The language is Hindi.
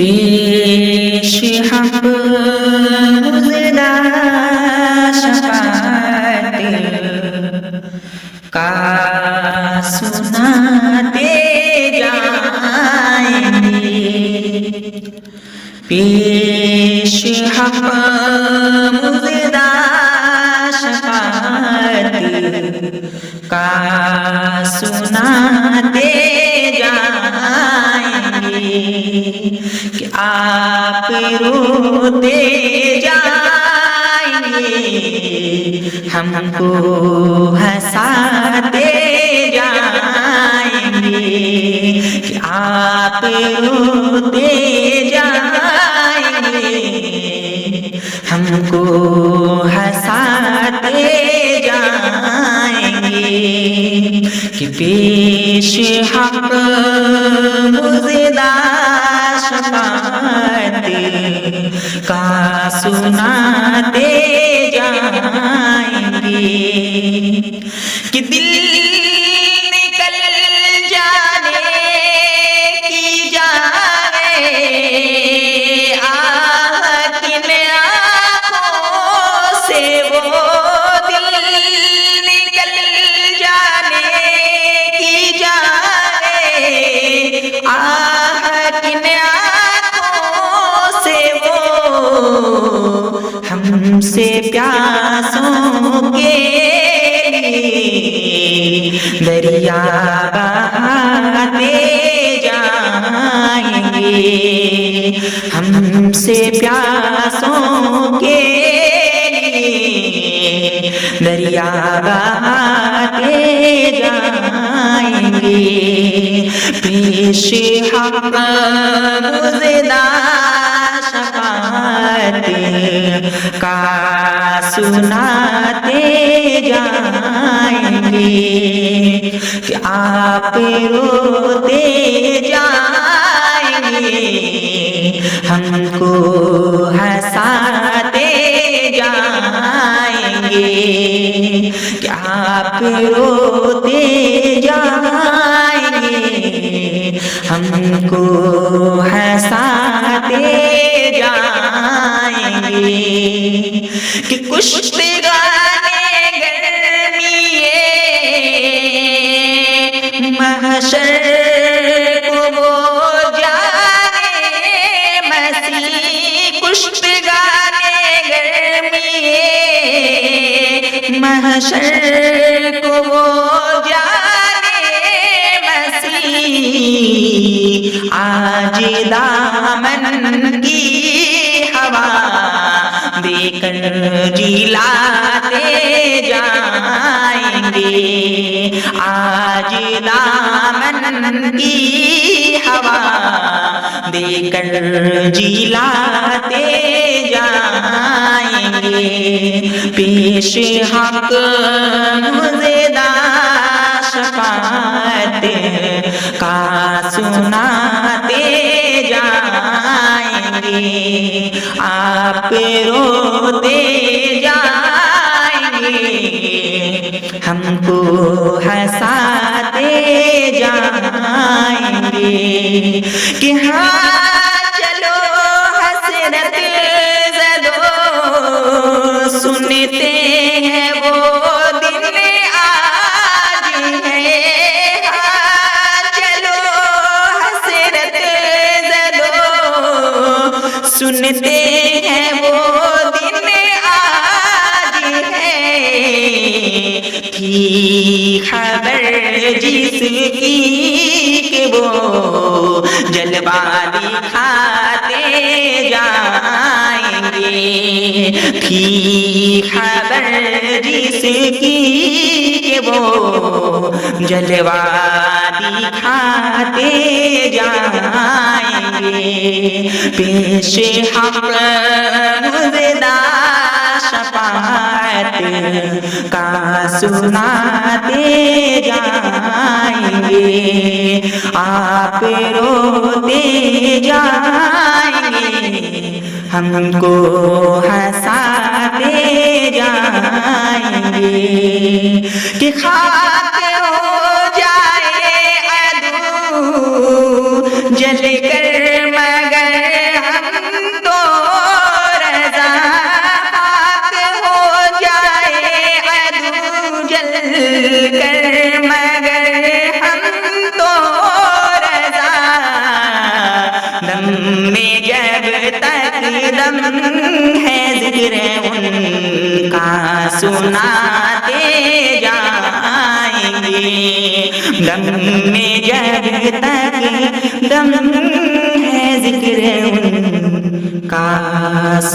पेश हक मुज़दा शफ़ाअत का सुनाते जाएंगे। पेश हक मुज़दा शफ़ाअत का सुनाते जाएंगे कि आप रोते जाएंगे, हमको हंसाते जाएंगे कि आप रोते जाएंगे, हमको हंसाते जाएंगे कि पेश हक मुज़दा शफ़ाअत का सुनाते जाएंगे कि दिल निकल जाने की जाए किन आँखों से वो दिल निकल जाने की जाए किन आँखों से वो हमसे प्यासों के दरिया बहाते जाएंगे, हमसे प्यासों के दरिया बहाते जाएंगे। पेश हक मुज़दा शफ़ाअत का सुनाते जाएंगे कि आप रोते जाएंगे, हमको हंसाते जाएंगे कि आप रोते जाएंगे, हमको हंसाते जाएंगे कि कुछ गाने गर्मिए महशर को वो जाने मसीह, कुछ गाने गर्मिए महशर को वो जाने मसीह, आज दामन की हवा देकर जिलाते जाएंगे, आज दामन की हवा देकर जिलाते जाएंगे। पेश हक मुज़दा शफ़ाअत का सुनाते जाएंगे, आप रोते जाएंगे, हमको हंसाते जाएंगे कि हाँ चलो हसरत ज़दो सुनते हैं वो दिन आज है, हाँ चलो हसरत ज़दो सुनते हैं वो दिन आज है, थी खबर जिसकी कि वो जलवा दिखाते जाएंगे, थी खबर जिसकी कि वो जलवा दिखाते जाएंगे। पेश हक मुज़दा शफ़ाअत का सुनाते जाएंगे, आप रोते जाएंगे, हमको हंसाते जाएंगे कि खाक हो जाए अदू जल कर मगर कर मगर हम तो रज़ा, दम में जब तक दम है ज़िक्र उनका सुनाते जाएंगे, दम में जब तक दम